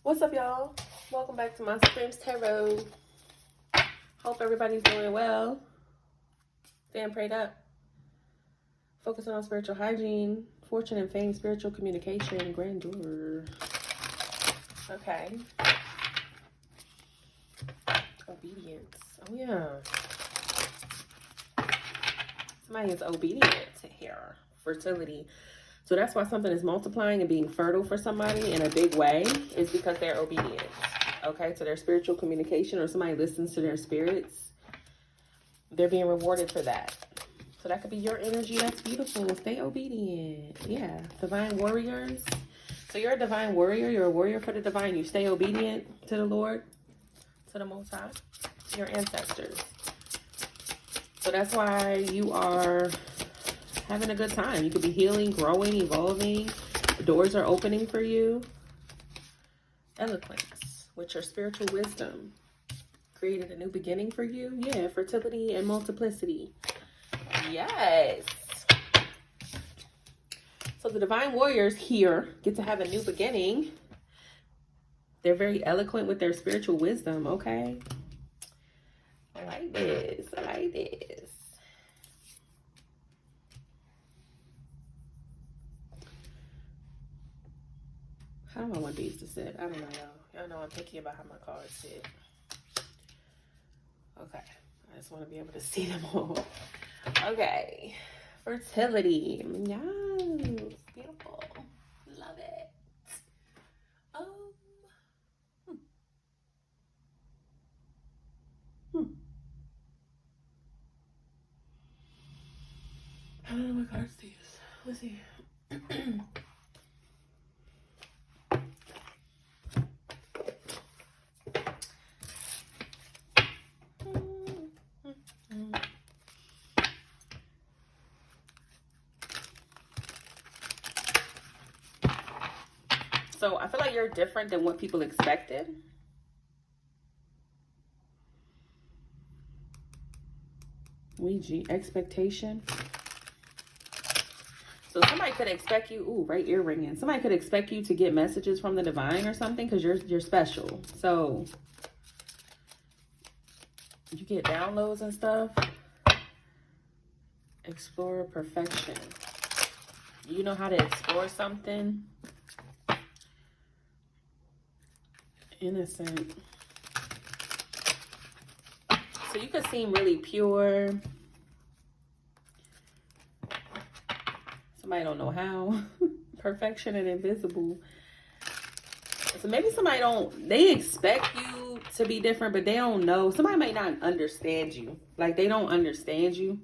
What's up, y'all? Welcome back to my Supremes Tarot. Hope everybody's doing well. Staying prayed up. Focusing on spiritual hygiene, fortune and fame, spiritual communication, grandeur. Okay. Obedience. Oh, yeah. Somebody is obedient here. Fertility. So that's why something is multiplying and being fertile for somebody in a big way is because they're obedient, okay, to their spiritual communication, or somebody listens to their spirits. They're being rewarded for that. So that could be your energy. That's beautiful. Stay obedient. Yeah. Divine warriors. So you're a divine warrior. You're a warrior for the divine. You stay obedient to the Lord, to the Most High, your ancestors. So that's why you are having a good time. You could be healing, growing, evolving. The doors are opening for you. Eloquence, with your spiritual wisdom, created a new beginning for you. Yeah, fertility and multiplicity. Yes. So the divine warriors here get to have a new beginning. They're very eloquent with their spiritual wisdom, okay? I like this. I like this. How do I want these to sit? I don't know, y'all. Y'all know I'm picky about how my cards sit. Okay. I just want to be able to see them all. Okay. Fertility. Yes. Beautiful. Love it. I don't know what cards to use. Let's see. So I feel like you're different than what people expected. Ouija, expectation. So somebody could expect you, ooh, right ear ringing. Somebody could expect you to get messages from the divine or something because you're special. So you get downloads and stuff. Explore perfection. You know how to explore something. Innocent. So you could seem really pure. Somebody don't know how. Perfection and invisible. So maybe somebody they expect you to be different, but they don't know. Somebody might not understand you. Like they don't understand you.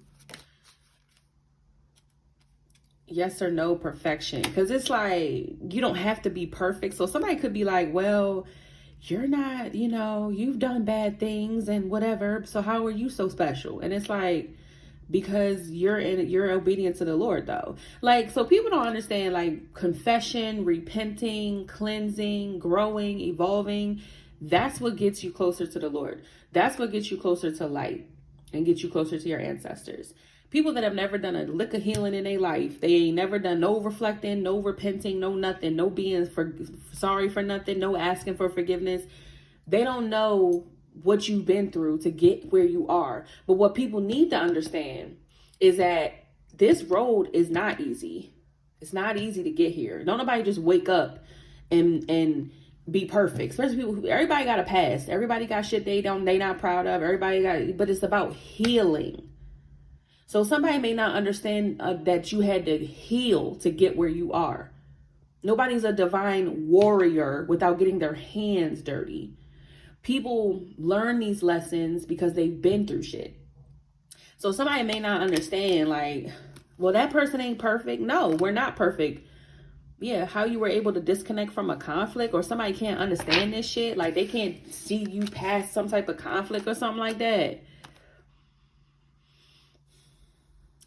Yes or no perfection. Because it's like, you don't have to be perfect. So somebody could be like, well, you're not, you've done bad things and whatever. So how are you so special? And it's like, because you're obedient to the Lord though. Like, so people don't understand like confession, repenting, cleansing, growing, evolving. That's what gets you closer to the Lord. That's what gets you closer to light and gets you closer to your ancestors. People that have never done a lick of healing in their life, they ain't never done no reflecting, no repenting, no nothing, no being sorry for nothing, no asking for forgiveness. They don't know what you've been through to get where you are. But what people need to understand is that this road is not easy. It's not easy to get here. Don't nobody just wake up and be perfect. Especially people, everybody got a past. Everybody got shit they not proud of. But it's about healing. So somebody may not understand that you had to heal to get where you are. Nobody's a divine warrior without getting their hands dirty. People learn these lessons because they've been through shit. So somebody may not understand like, well, that person ain't perfect. No, we're not perfect. Yeah, how you were able to disconnect from a conflict, or somebody can't understand this shit. Like they can't see you past some type of conflict or something like that.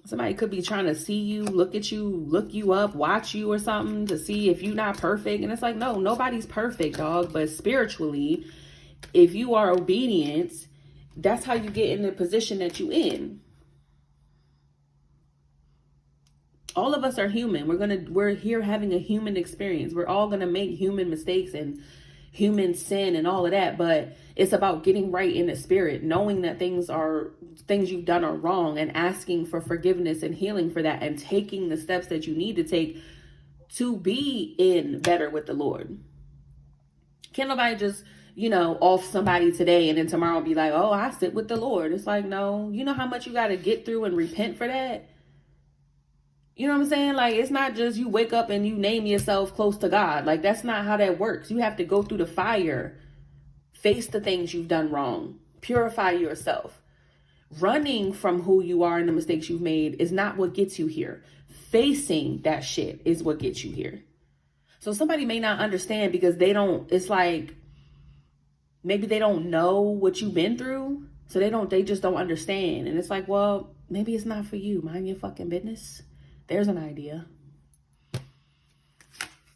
Somebody could be trying to see you, look at you, look you up, watch you or something to see if you're not perfect. And it's like, no, nobody's perfect, dog. But spiritually, if you are obedient, that's how you get in the position that you in. All of us are human. We're here having a human experience. We're all gonna make human mistakes and human sin and all of that, but it's about getting right in the spirit, knowing that things you've done are wrong, and asking for forgiveness and healing for that, and taking the steps that you need to take to be in better with the Lord. Can't nobody just, off somebody today and then tomorrow be like, oh, I sit with the Lord. It's like, no, you know how much you got to get through and repent for that? You know what I'm saying? Like, it's not just you wake up and you name yourself close to God. Like, that's not how that works. You have to go through the fire, face the things you've done wrong, purify yourself. Running from who you are and the mistakes you've made is not what gets you here. Facing that shit is what gets you here. So somebody may not understand because it's like, maybe they don't know what you've been through. So they just don't understand. And it's like, well, maybe it's not for you. Mind your fucking business. There's an idea.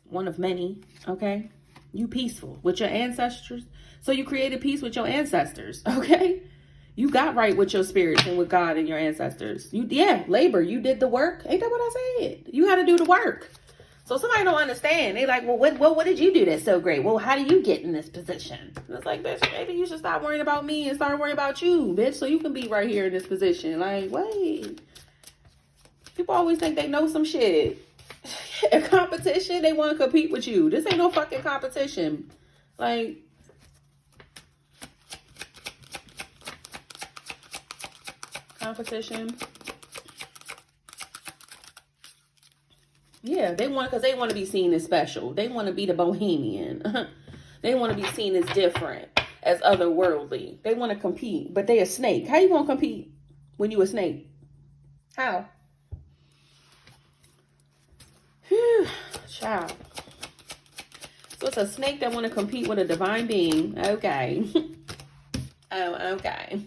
One of many, okay? You peaceful with your ancestors. So you created peace with your ancestors, okay? You got right with your spirits and with God and your ancestors. Labor, you did the work. Ain't that what I said? You had to do the work. So somebody don't understand. They like, well, what did you do that's so great? Well, how do you get in this position? And it's like, bitch, maybe you should stop worrying about me and start worrying about you, bitch, so you can be right here in this position. Like, wait. People always think they know some shit. A competition, they want to compete with you. This ain't no fucking competition. Like, competition. Yeah, because they want to be seen as special. They want to be the bohemian. They want to be seen as different, as otherworldly. They want to compete, but they a snake. How you gonna compete when you a snake? How? Whew, child. So it's a snake that want to compete with a divine being. Okay. Oh, okay.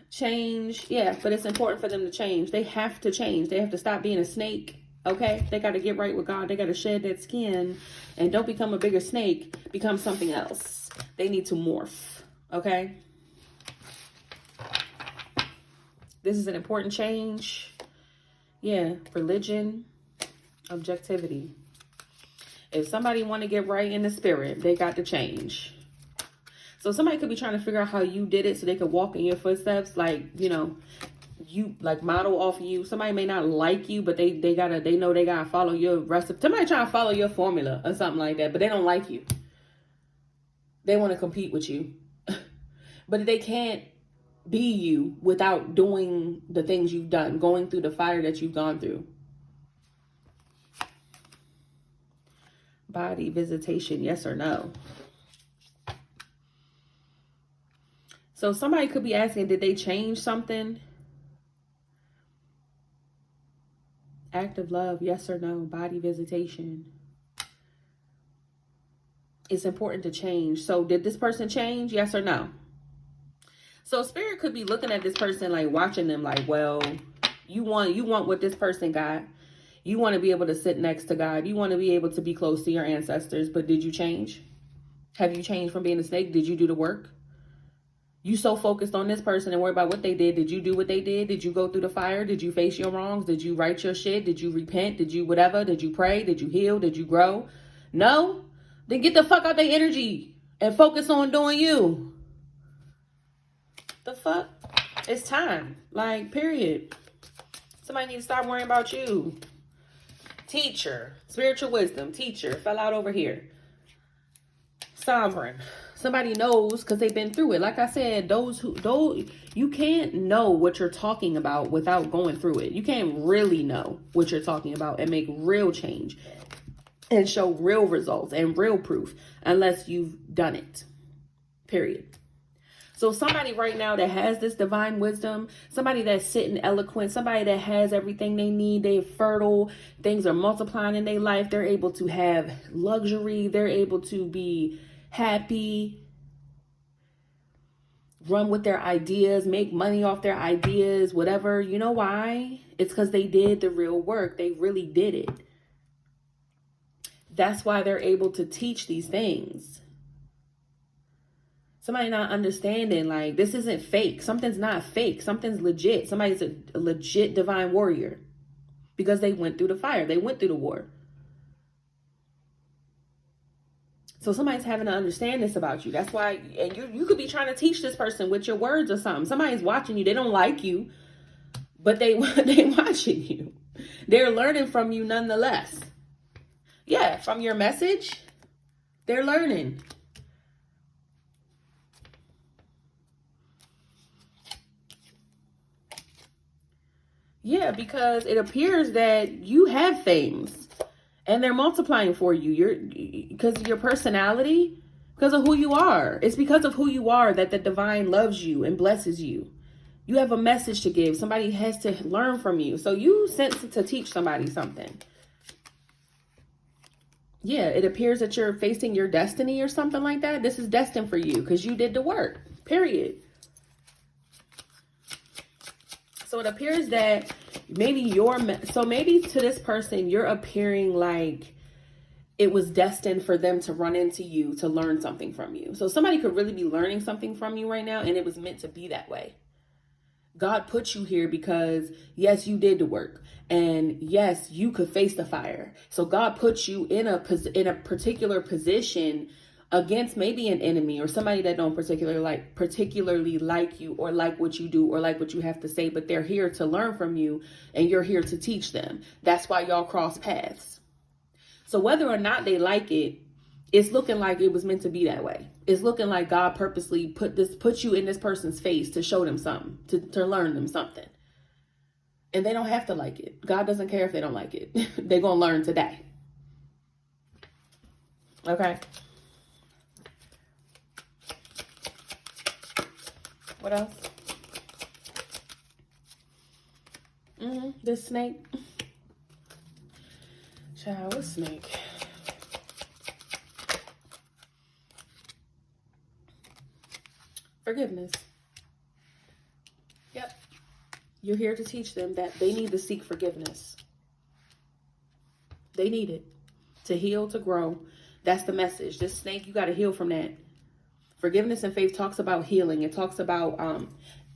Change. Yeah, but it's important for them to change. They have to change. They have to stop being a snake. Okay? They got to get right with God. They got to shed that skin and don't become a bigger snake. Become something else. They need to morph. Okay? This is an important change. Yeah. Religion. Objectivity. If somebody want to get right in the spirit, they got to change. So somebody could be trying to figure out how you did it so they could walk in your footsteps. Like, you like model off of you. Somebody may not like you, but they know they gotta follow your recipe. Somebody trying to follow your formula or something like that, but they don't like you. They want to compete with you. But they can't be you without doing the things you've done, going through the fire that you've gone through. Body visitation, yes or no? So somebody could be asking, did they change something? Act of love, yes or no? Body visitation. It's important to change. So did this person change? Yes or no? So spirit could be looking at this person, like watching them like, well, you want what this person got. You want to be able to sit next to God. You want to be able to be close to your ancestors. But did you change? Have you changed from being a snake? Did you do the work? You so focused on this person and worry about what they did. Did you do what they did? Did you go through the fire? Did you face your wrongs? Did you write your shit? Did you repent? Did you whatever? Did you pray? Did you heal? Did you grow? No? Then get the fuck out their energy and focus on doing you. The fuck? It's time. Like, period. Somebody needs to stop worrying about you. Teacher. Spiritual wisdom. Teacher. Fell out over here. Sovereign. Somebody knows because they've been through it. Like I said, you can't know what you're talking about without going through it. You can't really know what you're talking about and make real change and show real results and real proof unless you've done it. Period. So somebody right now that has this divine wisdom, somebody that's sitting eloquent, somebody that has everything they need, they're fertile, things are multiplying in their life, they're able to have luxury, they're able to be happy, run with their ideas, make money off their ideas, whatever. You know why? It's because they did the real work. They really did it. That's why they're able to teach these things. Somebody not understanding, like, this isn't fake. Something's not fake. Something's legit. Somebody's a legit divine warrior because they went through the fire. They went through the war. So somebody's having to understand this about you. That's why, and you could be trying to teach this person with your words or something. Somebody's watching you. They don't like you, but they watching you. They're learning from you nonetheless. Yeah, from your message, they're learning. Yeah, because it appears that you have things and they're multiplying for you. Because of your personality, because of who you are. It's because of who you are that the divine loves you and blesses you. You have a message to give. Somebody has to learn from you. So you sent to teach somebody something. Yeah, it appears that you're facing your destiny or something like that. This is destined for you because you did the work, period. So it appears that maybe maybe to this person, you're appearing like it was destined for them to run into you to learn something from you. So somebody could really be learning something from you right now, and it was meant to be that way. God put you here because, yes, you did the work. And yes, you could face the fire. So God put you in a particular position against maybe an enemy or somebody that don't particularly like you or like what you do or like what you have to say, but they're here to learn from you and you're here to teach them. That's why y'all cross paths. So whether or not they like it, it's looking like it was meant to be that way. It's looking like God purposely put you in this person's face to show them something, to learn them something. And they don't have to like it. God doesn't care if they don't like it. They're going to learn today. Okay. What else? This snake. Child, what snake? Forgiveness. Yep. You're here to teach them that they need to seek forgiveness. They need it to heal, to grow. That's the message. This snake, you got to heal from that. Forgiveness and faith talks about healing. It talks about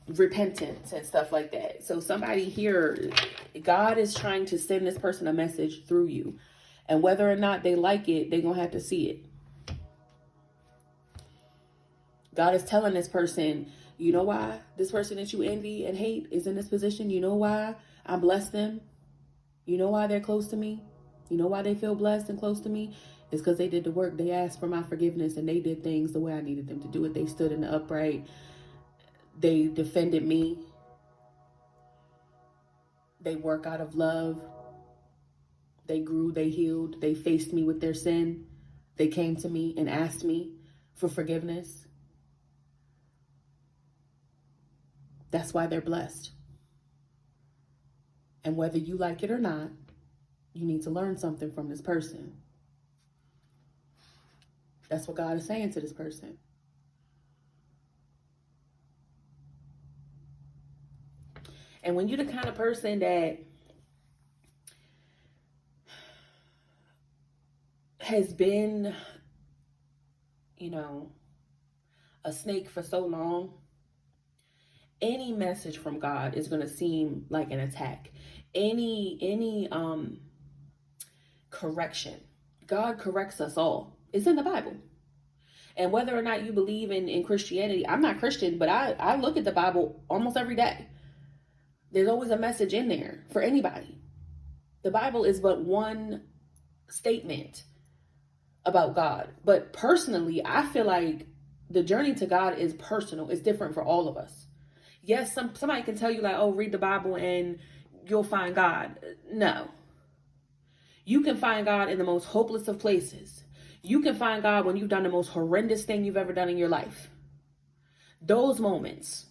repentance and stuff like that. So somebody here, God is trying to send this person a message through you. And whether or not they like it, they're going to have to see it. God is telling this person, you know why this person that you envy and hate is in this position? You know why I bless them? You know why they're close to me? You know why they feel blessed and close to me? It's because they did the work. They asked for my forgiveness and they did things the way I needed them to do it. They stood in the upright. They defended me. They work out of love. They grew, they healed. They faced me with their sin. They came to me and asked me for forgiveness. That's why they're blessed. And whether you like it or not, you need to learn something from this person. That's what God is saying to this person. And when you're the kind of person that has been, a snake for so long, any message from God is going to seem like an attack. Any correction. God corrects us all. It's in the Bible. And whether or not you believe in Christianity, I'm not Christian, but I look at the Bible almost every day. There's always a message in there for anybody. The Bible is but one statement about God. But personally, I feel like the journey to God is personal. It's different for all of us. Yes, somebody can tell you like, oh, read the Bible and you'll find God. No. You can find God in the most hopeless of places. You can find God when you've done the most horrendous thing you've ever done in your life. Those moments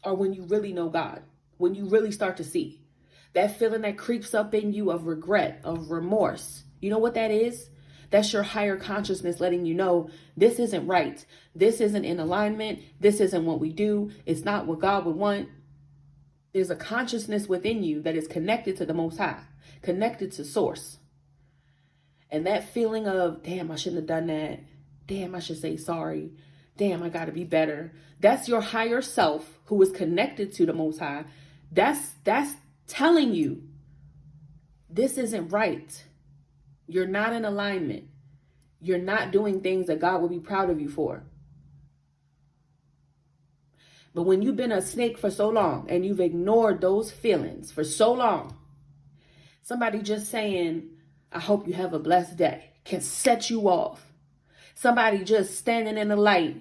are when you really know God, when you really start to see. That feeling that creeps up in you of regret, of remorse. You know what that is? That's your higher consciousness letting you know this isn't right. This isn't in alignment. This isn't what we do. It's not what God would want. There's a consciousness within you that is connected to the Most High, connected to Source. And that feeling of, damn, I shouldn't have done that. Damn, I should say sorry. Damn, I got to be better. That's your higher self who is connected to the Most High. That's telling you this isn't right. You're not in alignment. You're not doing things that God will be proud of you for. But when you've been a snake for so long and you've ignored those feelings for so long, somebody just saying, I hope you have a blessed day, can set you off. Somebody just standing in the light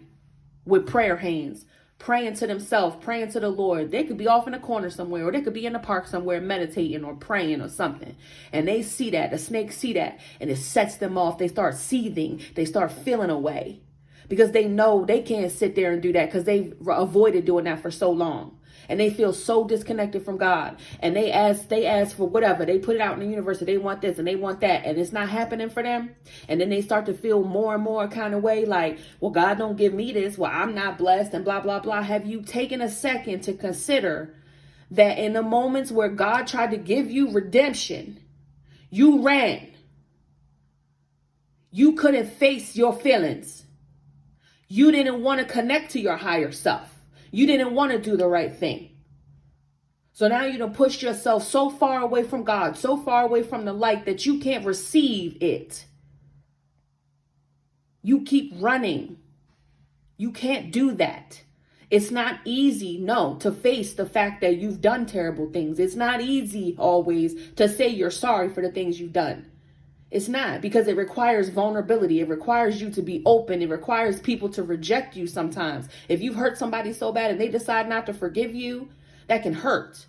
with prayer hands, praying to themselves, praying to the Lord. They could be off in a corner somewhere, or they could be in the park somewhere meditating or praying or something. And they see that, the snakes see that, and it sets them off. They start seething. They start feeling away because they know they can't sit there and do that because they've avoided doing that for so long. And they feel so disconnected from God. And they ask for whatever. They put it out in the universe. They want this and they want that. And it's not happening for them. And then they start to feel more and more kind of way like, well, God don't give me this. Well, I'm not blessed and blah, blah, blah. Have you taken a second to consider that in the moments where God tried to give you redemption, you ran. You couldn't face your feelings. You didn't want to connect to your higher self. You didn't want to do the right thing. So now you done pushed yourself so far away from God, so far away from the light that you can't receive it. You keep running. You can't do that. It's not easy, no, to face the fact that you've done terrible things. It's not easy always to say you're sorry for the things you've done. It's not, because it requires vulnerability. It requires you to be open. It requires people to reject you sometimes. If you've hurt somebody so bad and they decide not to forgive you, that can hurt.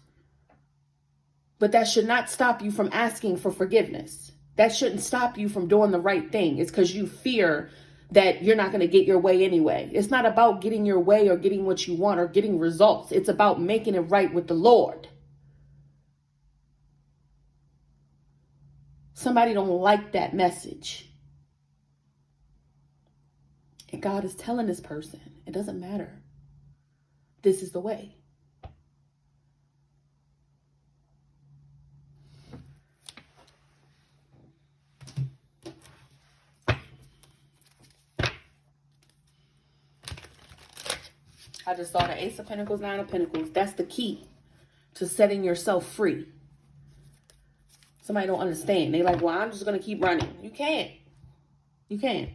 But that should not stop you from asking for forgiveness. That shouldn't stop you from doing the right thing. It's because you fear that you're not going to get your way anyway. It's not about getting your way or getting what you want or getting results. It's about making it right with the Lord. Somebody don't like that message. And God is telling this person, it doesn't matter. This is the way. I just saw the Ace of Pentacles, Nine of Pentacles. That's the key to setting yourself free. Somebody don't understand. They like, well, I'm just going to keep running. You can't. You can't.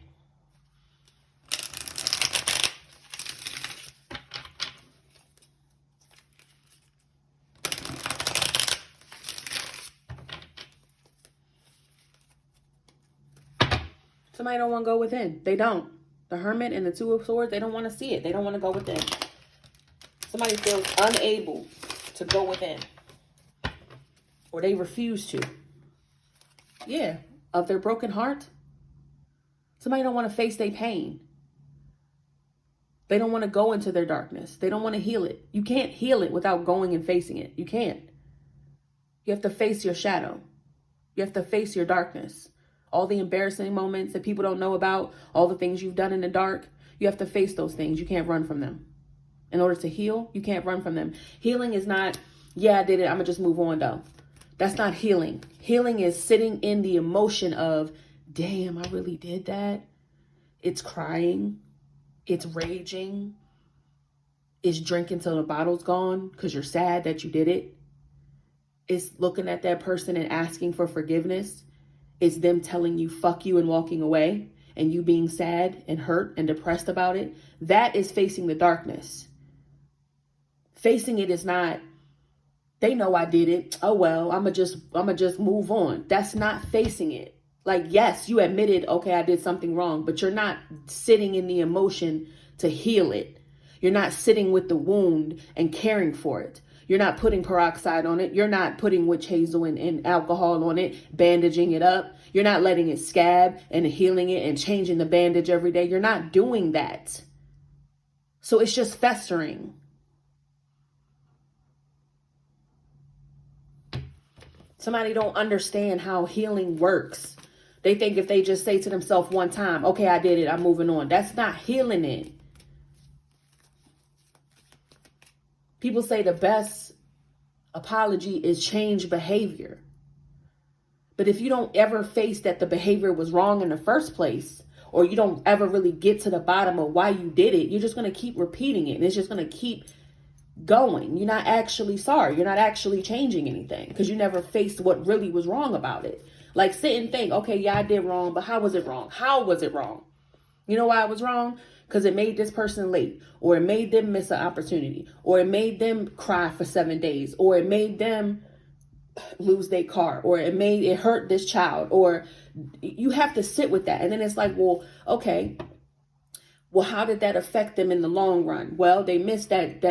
Somebody don't want to go within. They don't. The Hermit and the Two of Swords, they don't want to see it. They don't want to go within. Somebody feels unable to go within. Or they refuse to. Yeah, of their broken heart. Somebody don't want to face their pain. They don't want to go into their darkness. They don't want to heal it. You can't heal it without going and facing it. You can't. You have to face your shadow. You have to face your darkness. All the embarrassing moments that people don't know about, all the things you've done in the dark, you have to face those things. You can't run from them. In order to heal, you can't run from them. Healing is not, yeah, I did it, I'm going to just move on though. That's not healing. Healing is sitting in the emotion of, damn, I really did that. It's crying. It's raging. It's drinking till the bottle's gone because you're sad that you did it. It's looking at that person and asking for forgiveness. It's them telling you, fuck you, and walking away, and you being sad and hurt and depressed about it. That is facing the darkness. Facing it is not, they know I did it. Oh, well, I'm gonna just move on. That's not facing it. Like, yes, you admitted, okay, I did something wrong, but you're not sitting in the emotion to heal it. You're not sitting with the wound and caring for it. You're not putting peroxide on it. You're not putting witch hazel and alcohol on it, bandaging it up. You're not letting it scab and healing it and changing the bandage every day. You're not doing that. So it's just festering. Somebody don't understand how healing works. They think if they just say to themselves one time, okay, I did it, I'm moving on. That's not healing it. People say the best apology is change behavior. But if you don't ever face that the behavior was wrong in the first place, or you don't ever really get to the bottom of why you did it, you're just going to keep repeating it. And it's just going to keep going. You're not actually sorry. You're not actually changing anything because you never faced what really was wrong about it. Like, sit and think, okay, yeah, I did wrong, but how was it wrong? How was it wrong? You know why it was wrong? Because it made this person late, or it made them miss an opportunity, or it made them cry for 7 days, or it made them lose their car, or it hurt this child, or you have to sit with that. And then it's like, well, okay, well, how did that affect them in the long run? Well, they missed that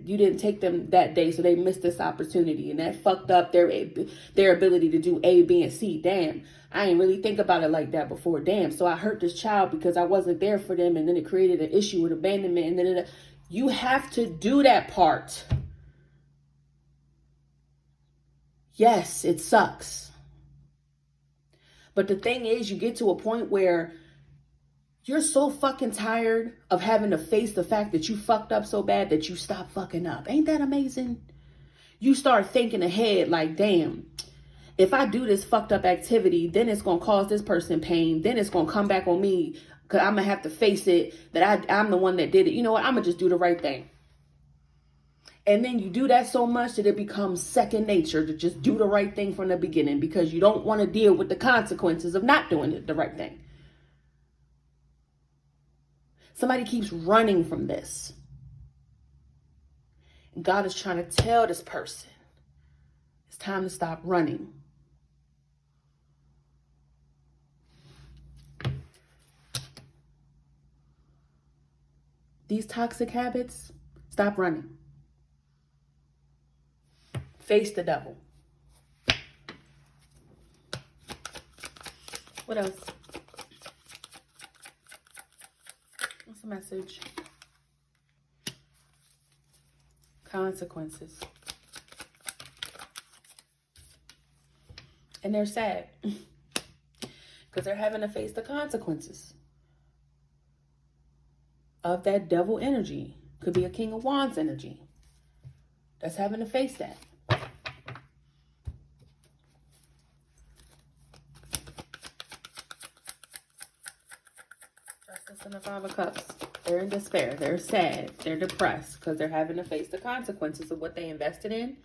you didn't take them that day, so they missed this opportunity, and that fucked up their ability to do A, B, and C. Damn, I ain't really think about it like that before. Damn, so I hurt this child because I wasn't there for them, and then it created an issue with abandonment, and then you have to do that part. Yes, it sucks. But the thing is, you get to a point where you're so fucking tired of having to face the fact that you fucked up so bad that you stop fucking up. Ain't that amazing? You start thinking ahead like, damn, if I do this fucked up activity, then it's going to cause this person pain. Then it's going to come back on me because I'm going to have to face it that I'm the one that did it. You know what? I'm going to just do the right thing. And then you do that so much that it becomes second nature to just do the right thing from the beginning because you don't want to deal with the consequences of not doing the right thing. Somebody keeps running from this. And God is trying to tell this person, it's time to stop running. These toxic habits, stop running. Face the devil. What else? What's the message? Consequences. And they're sad because they're having to face the consequences of that devil energy. Could be a King of Wands energy that's having to face that. Justice and the Five of Cups. They're in despair. They're sad. They're depressed because they're having to face the consequences of what they invested in.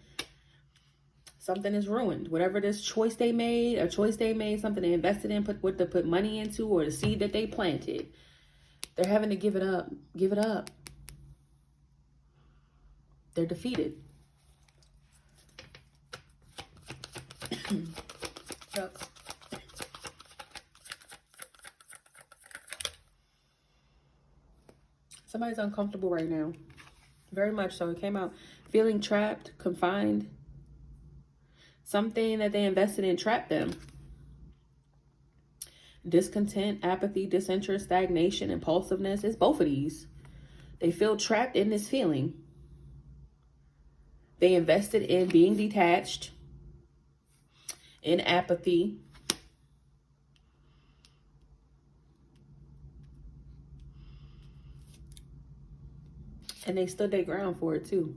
Something is ruined. Whatever this choice they made, something they invested in, put money into, or the seed that they planted, they're having to give it up. Give it up. They're defeated. Yep. Somebody's uncomfortable right now. Very much so. It came out feeling trapped, confined. Something that they invested in trapped them. Discontent, apathy, disinterest, stagnation, impulsiveness. It's both of these. They feel trapped in this feeling. They invested in being detached, in apathy. And they stood their ground for it too.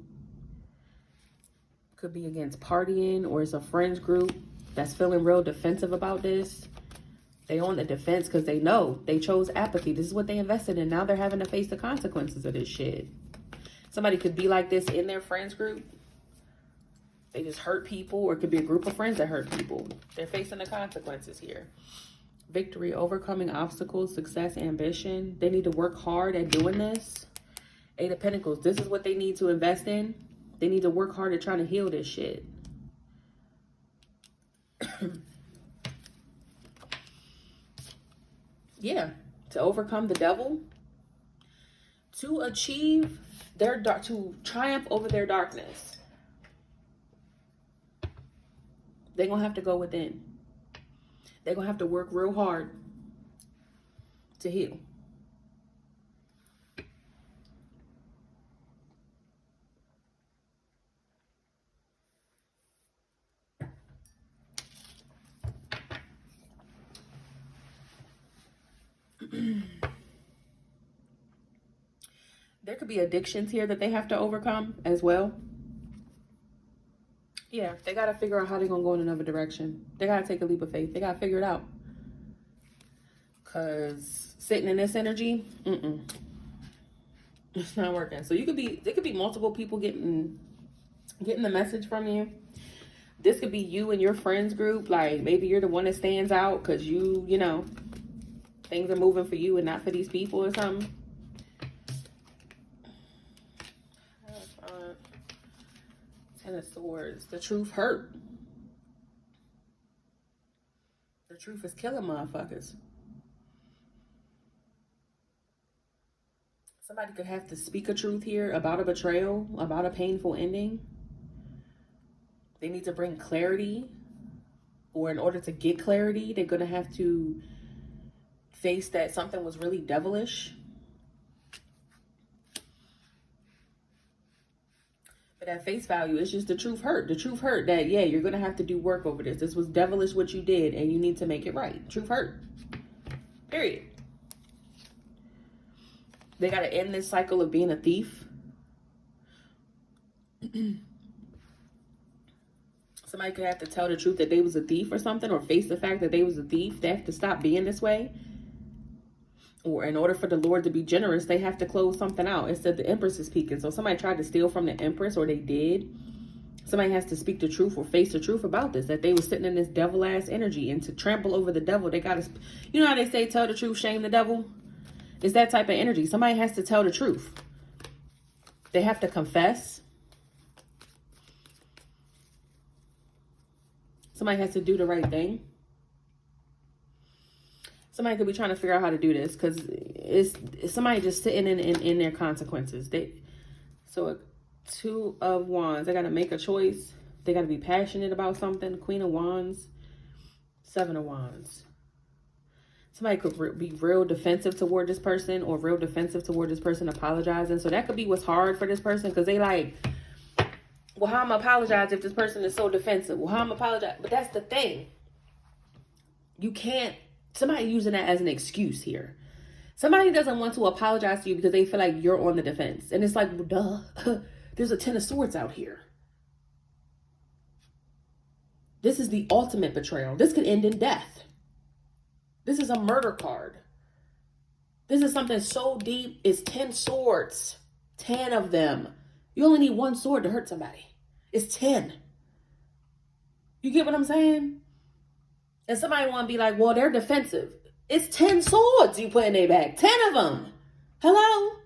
Could be against partying, or it's a friends group that's feeling real defensive about this. They on the defense because they know they chose apathy. This is what they invested in. Now they're having to face the consequences of this shit. Somebody could be like this in their friends group. They just hurt people, or it could be a group of friends that hurt people. They're facing the consequences here. Victory, overcoming obstacles, success, ambition. They need to work hard at doing this. Eight of Pentacles. This is what they need to invest in. They need to work hard at trying to heal this shit. Yeah. To overcome the devil. To achieve to triumph over their darkness. They're going to have to go within. They're going to have to work real hard to heal. There could be addictions here that they have to overcome as well. Yeah, they got to figure out how they're going to go in another direction. They got to take a leap of faith. They got to figure it out. Because sitting in this energy, it's not working. So there could be multiple people getting the message from you. This could be you and your friends group. Like, maybe you're the one that stands out because you know, things are moving for you and not for these people or something. Ten of Swords. The truth hurt. The truth is killing motherfuckers. Somebody could have to speak a truth here about a betrayal, about a painful ending. They need to bring clarity, or in order to get clarity, they're going to have to face that something was really devilish. But at face value, it's just the truth hurt. The truth hurt that, yeah, you're going to have to do work over this. This was devilish what you did, and you need to make it right. Truth hurt. Period. They got to end this cycle of being a thief. Somebody could have to tell the truth that they was a thief or something, or face the fact that they was a thief. They have to stop being this way. Or in order for the Lord to be generous, they have to close something out. It said the Empress is peeking. So somebody tried to steal from the Empress, or they did. Somebody has to speak the truth or face the truth about this, that they were sitting in this devil-ass energy. And to trample over the devil, they got to, you know how they say, tell the truth, shame the devil? It's that type of energy. Somebody has to tell the truth. They have to confess. Somebody has to do the right thing. Somebody could be trying to figure out how to do this because it's somebody just sitting in their consequences. So 2 of Wands. They got to make a choice. They got to be passionate about something. Queen of Wands. 7 of Wands. Somebody could be real defensive toward this person, or real defensive toward this person apologizing. So that could be what's hard for this person, because they like, well, how am I apologize if this person is so defensive? Well, how am I apologize? But that's the thing. You can't, somebody using that as an excuse here. Somebody doesn't want to apologize to you because they feel like you're on the defense. And it's like, well, duh, there's a 10 of Swords out here. This is the ultimate betrayal. This could end in death. This is a murder card. This is something so deep. It's 10 swords. 10 of them. You only need 1 sword to hurt somebody. It's 10. You get what I'm saying? And somebody want to be like, well, they're defensive. It's 10 swords you put in their back. 10 of them. Hello?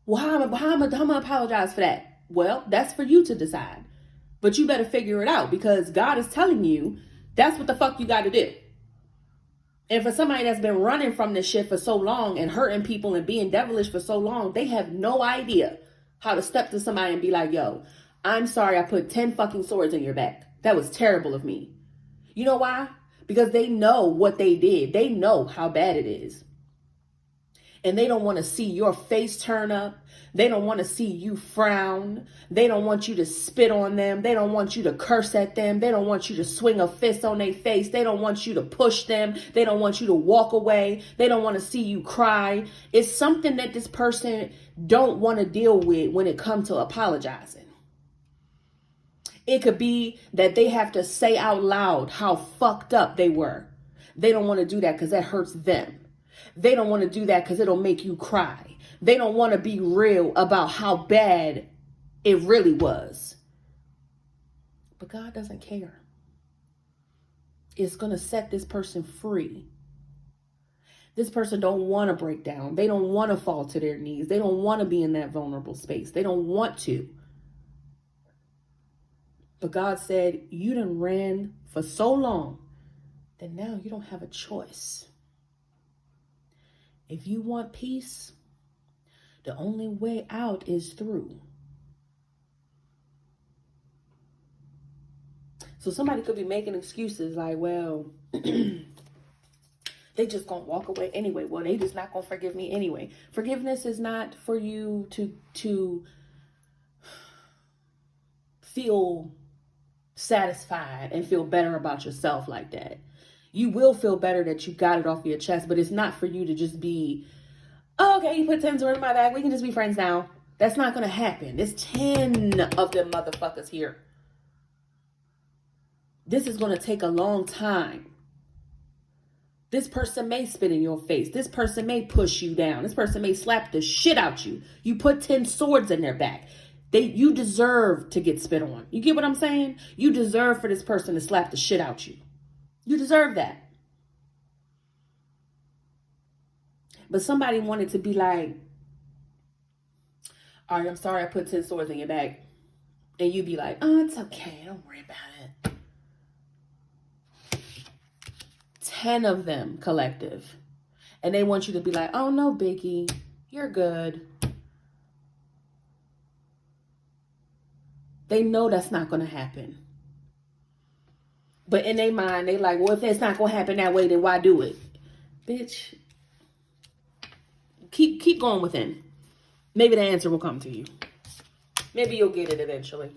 Well, how am I going to apologize for that? Well, that's for you to decide. But you better figure it out, because God is telling you that's what the fuck you got to do. And for somebody that's been running from this shit for so long and hurting people and being devilish for so long, they have no idea how to step to somebody and be like, yo, I'm sorry I put 10 fucking swords in your back. That was terrible of me. You know why? Because they know what they did. They know how bad it is. And they don't want to see your face turn up. They don't want to see you frown. They don't want you to spit on them. They don't want you to curse at them. They don't want you to swing a fist on their face. They don't want you to push them. They don't want you to walk away. They don't want to see you cry. It's something that this person don't want to deal with when it comes to apologizing. It could be that they have to say out loud how fucked up they were. They don't want to do that because that hurts them. They don't want to do that because it'll make you cry. They don't want to be real about how bad it really was. But God doesn't care. It's going to set this person free. This person don't want to break down. They don't want to fall to their knees. They don't want to be in that vulnerable space. They don't want to. But God said, you done ran for so long that now you don't have a choice. If you want peace, the only way out is through. So somebody could be making excuses like, well, they just gonna walk away anyway. Well, they just not gonna forgive me anyway. Forgiveness is not for you to feel satisfied and feel better about yourself like that. You will feel better that you got it off your chest, but it's not for you to just be, oh, okay, you put 10 swords in my bag, we can just be friends now. That's not going to happen. There's 10 of them motherfuckers here. This is going to take a long time. This person may spit in your face. This person may push you down. This person may slap the shit out you. You put 10 swords in their back. You deserve to get spit on. You get what I'm saying? You deserve for this person to slap the shit out you. You deserve that. But somebody wanted to be like, all right, I'm sorry I put 10 swords in your back. And you be like, oh, it's okay. Don't worry about it. 10 of them collective. And they want you to be like, oh, no, Biggie, you're good. They know that's not going to happen. But in their mind, they like, well, if it's not going to happen that way, then why do it? Bitch, keep going within. Maybe the answer will come to you. Maybe you'll get it eventually.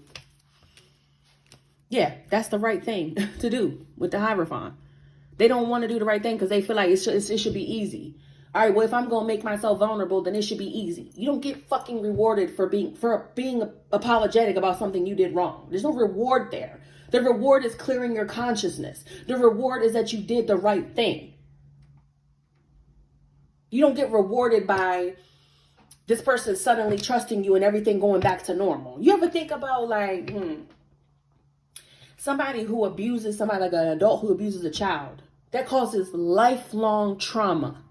Yeah, that's the right thing to do with the Hierophant. They don't want to do the right thing because they feel like it should be easy. All right, well, if I'm going to make myself vulnerable, then it should be easy. You don't get fucking rewarded for being apologetic about something you did wrong. There's no reward there. The reward is clearing your consciousness. The reward is that you did the right thing. You don't get rewarded by this person suddenly trusting you and everything going back to normal. You ever think about like, somebody who abuses somebody, like an adult who abuses a child, that causes lifelong trauma.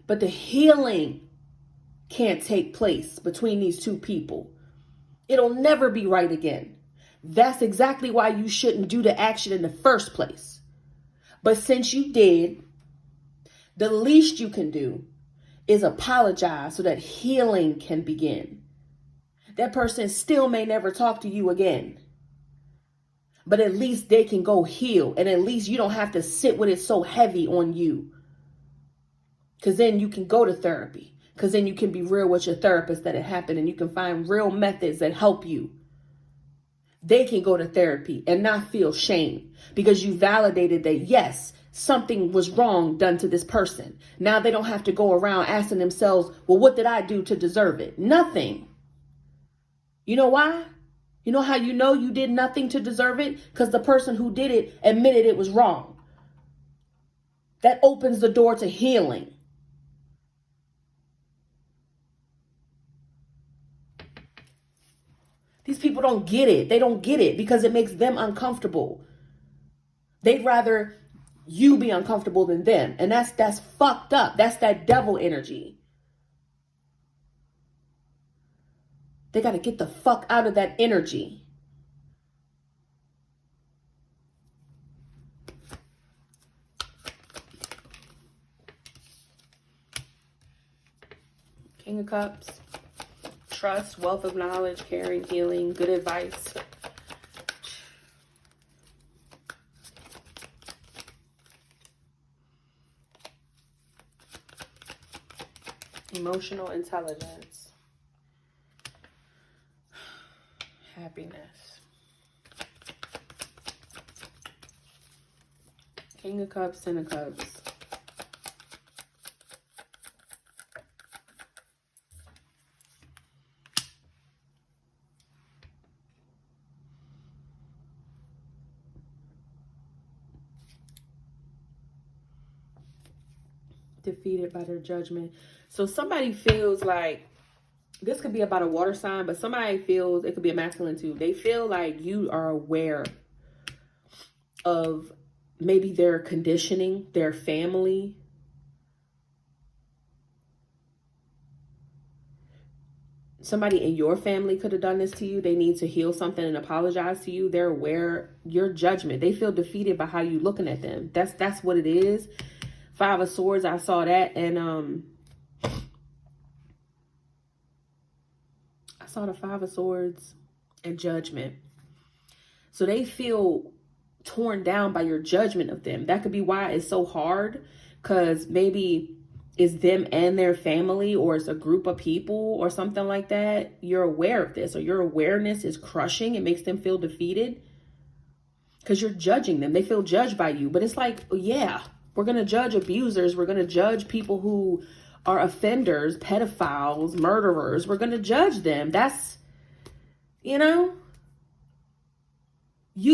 But the healing can't take place between these two people. It'll never be right again. That's exactly why you shouldn't do the action in the first place. But since you did, the least you can do is apologize so that healing can begin. That person still may never talk to you again. But at least they can go heal. And at least you don't have to sit with it so heavy on you. Because then you can go to therapy. Because then you can be real with your therapist that it happened. And you can find real methods that help you. They can go to therapy and not feel shame. Because you validated that, yes, something was wrong done to this person. Now they don't have to go around asking themselves, well, what did I do to deserve it? Nothing. You know why? You know how you know you did nothing to deserve it? Because the person who did it admitted it was wrong. That opens the door to healing. These people don't get it. They don't get it because it makes them uncomfortable. They'd rather you be uncomfortable than them. And that's fucked up. That's that devil energy. They got to get the fuck out of that energy. King of Cups. Trust, wealth of knowledge, caring, healing, good advice. Emotional intelligence. Happiness. King of Cups, Ten of Cups. Defeated by their judgment. So somebody feels like, this could be about a water sign, but somebody feels, it could be a masculine too. They feel like you are aware of maybe their conditioning, their family. Somebody in your family could have done this to you. They need to heal something and apologize to you. They're aware your judgment. They feel defeated by how you looking at them. That's what it is. Five of Swords, I saw that, and I saw the Five of Swords and Judgment. So they feel torn down by your judgment of them. That could be why it's so hard, because maybe it's them and their family, or it's a group of people or something like that. You're aware of this, or your awareness is crushing. It makes them feel defeated because you're judging them. They feel judged by you, but it's like, yeah, we're going to judge abusers. We're going to judge people who are offenders, pedophiles, murderers. We're going to judge them. That's,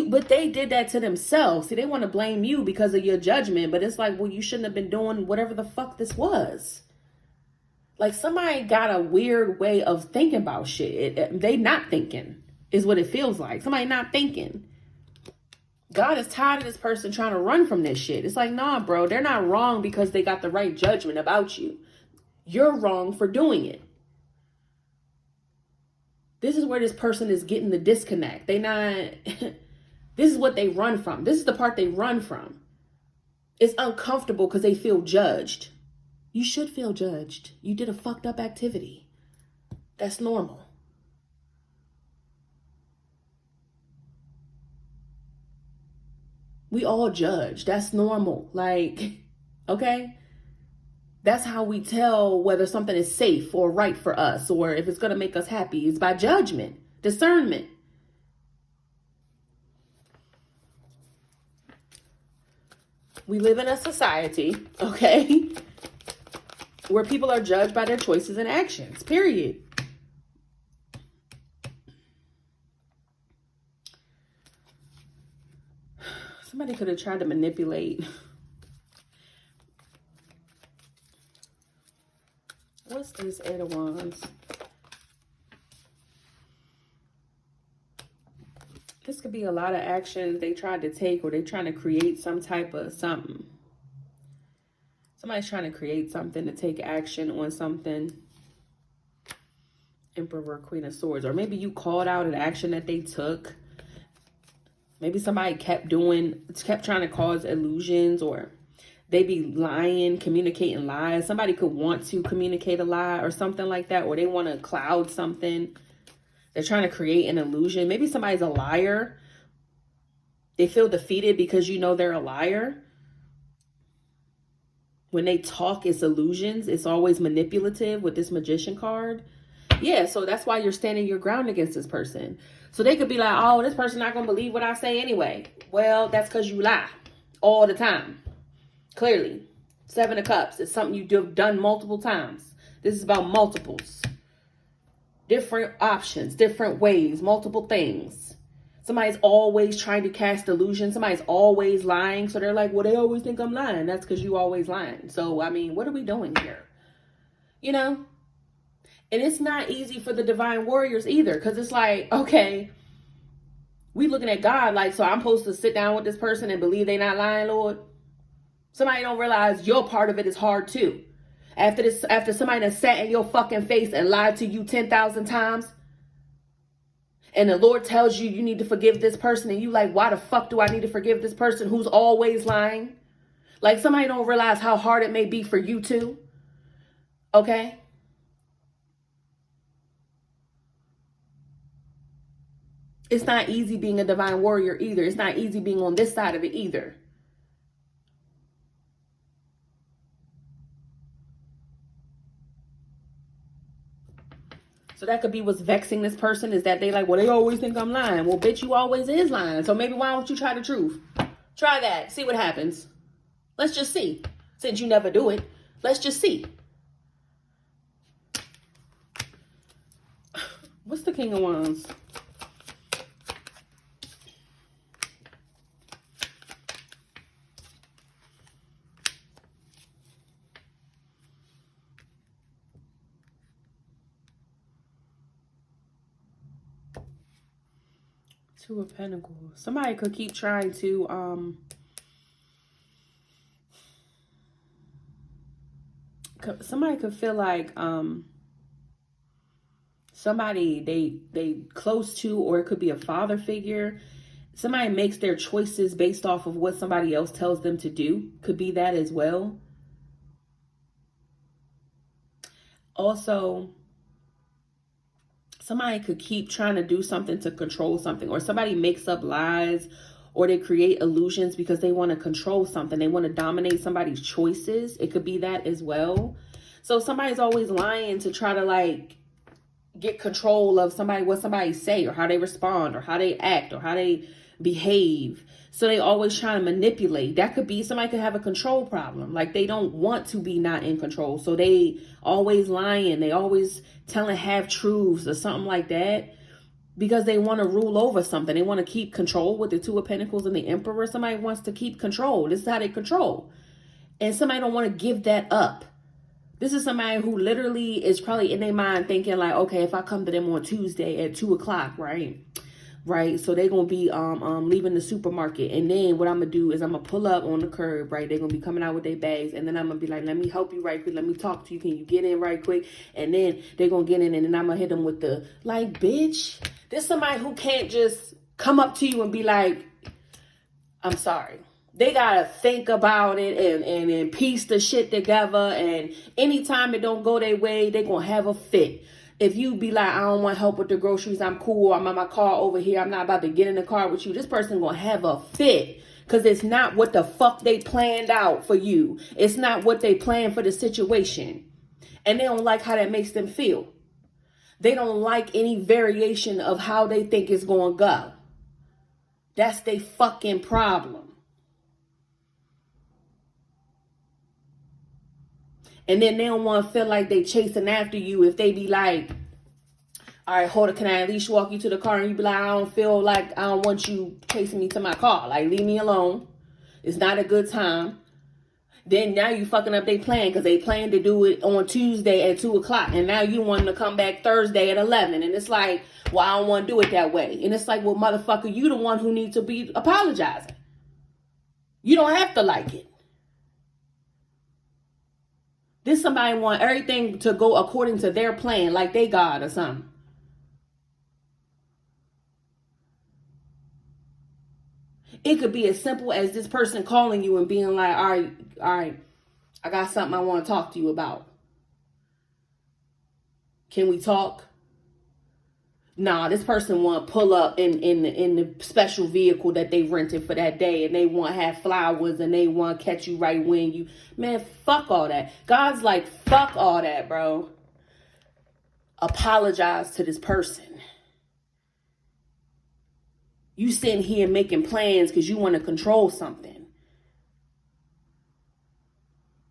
but they did that to themselves. See, they want to blame you because of your judgment, but it's like, well, you shouldn't have been doing whatever the fuck this was. Like somebody got a weird way of thinking about shit. They not thinking is what it feels like. Somebody not thinking. God is tired of this person trying to run from this shit. It's like, nah, bro, they're not wrong because they got the right judgment about you. You're wrong for doing it. This is where this person is getting the disconnect. They not, this is what they run from. This is the part they run from. It's uncomfortable because they feel judged. You should feel judged. You did a fucked up activity. That's normal. We all judge. That's normal. Like, okay? That's how we tell whether something is safe or right for us or if it's going to make us happy. It's by judgment, discernment. We live in a society, okay, where people are judged by their choices and actions, period. Somebody could have tried to manipulate. What's this Eight of Wands? This could be a lot of action they tried to take, or they're trying to create some type of something. Somebody's trying to create something to take action on something. Emperor, Queen of Swords. Or maybe you called out an action that they took. Maybe somebody kept trying to cause illusions, or they be lying, communicating lies. Somebody could want to communicate a lie or something like that, or they want to cloud something. They're trying to create an illusion. Maybe somebody's a liar. They feel defeated because you know they're a liar. When they talk, it's illusions. It's always manipulative with this Magician card. Yeah, so that's why you're standing your ground against this person. So they could be like, oh, this person not going to believe what I say anyway. Well, that's because you lie all the time. Clearly. Seven of Cups. It's something you've done multiple times. This is about multiples. Different options, different ways, multiple things. Somebody's always trying to cast illusion. Somebody's always lying. So they're like, well, they always think I'm lying. That's because you always lying. So, I mean, what are we doing here? You know? And it's not easy for the divine warriors either. Because it's like, okay, we looking at God like, so I'm supposed to sit down with this person and believe they not lying, Lord? Somebody don't realize your part of it is hard too. After somebody that sat in your fucking face and lied to you 10,000 times, and the Lord tells you you need to forgive this person, and you like, why the fuck do I need to forgive this person who's always lying? Like, somebody don't realize how hard it may be for you too. Okay? It's not easy being a divine warrior either. It's not easy being on this side of it either. So that could be what's vexing this person, is that they like, well, they always think I'm lying. Well, bitch, you always is lying. So maybe why don't you try the truth? Try that. See what happens. Let's just see. Since you never do it, let's just see. What's the King of Wands? Two of Pentacles. Somebody could keep trying to somebody could feel like somebody they close to, or it could be a father figure. Somebody makes their choices based off of what somebody else tells them to do. Could be that as well. Also, somebody could keep trying to do something to control something, or somebody makes up lies, or they create illusions because they want to control something. They want to dominate somebody's choices. It could be that as well. So somebody's always lying to try to like get control of somebody, what somebody say, or how they respond, or how they act, or how they behave. So they always trying to manipulate. That could be somebody could have a control problem. Like they don't want to be not in control. So they always lying. They always telling half truths or something like that, because they want to rule over something. They want to keep control with the Two of Pentacles and the Emperor. Somebody wants to keep control. This is how they control. And somebody don't want to give that up. This is somebody who literally is probably in their mind thinking like, okay, if I come to them on Tuesday at 2:00, right? Right, so they're gonna be leaving the supermarket, and then what I'm gonna do is I'm gonna pull up on the curb, right? They're gonna be coming out with their bags, and then I'm gonna be like, let me help you right quick, let me talk to you, can you get in right quick? And then they're gonna get in, and then I'm gonna hit them with the like, bitch. There's somebody who can't just come up to you and be like, I'm sorry. They gotta think about it and piece the shit together, and anytime it don't go their way, they gonna have a fit. If you be like, I don't want help with the groceries, I'm cool, I'm on my car over here, I'm not about to get in the car with you, this person gonna have a fit. Because it's not what the fuck they planned out for you. It's not what they planned for the situation. And they don't like how that makes them feel. They don't like any variation of how they think it's gonna go. That's their fucking problem. And then they don't want to feel like they chasing after you if they be like, all right, hold it, can I at least walk you to the car? And you be like, I don't want you chasing me to my car. Like, leave me alone. It's not a good time. Then now you fucking up their plan because they planned to do it on Tuesday at 2:00. And now you want them to come back Thursday at 11. And it's like, well, I don't want to do it that way. And it's like, well, motherfucker, you the one who needs to be apologizing. You don't have to like it. This somebody want everything to go according to their plan, like they God or something. It could be as simple as this person calling you and being like, all right, I got something I want to talk to you about. Can we talk? Nah, this person want to pull up in the special vehicle that they rented for that day, and they want to have flowers, and they want to catch you right when you, man, fuck all that. God's like, fuck all that, bro. Apologize to this person. You sitting here making plans because you want to control something.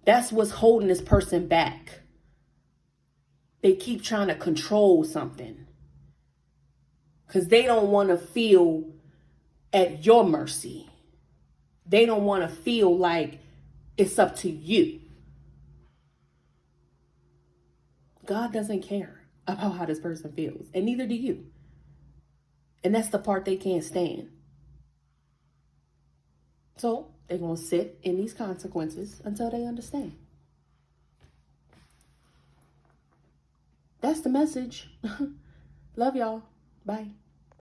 That's what's holding this person back. They keep trying to control something. Because they don't want to feel at your mercy. They don't want to feel like it's up to you. God doesn't care about how this person feels. And neither do you. And that's the part they can't stand. So they're going to sit in these consequences until they understand. That's the message. Love y'all. Bye.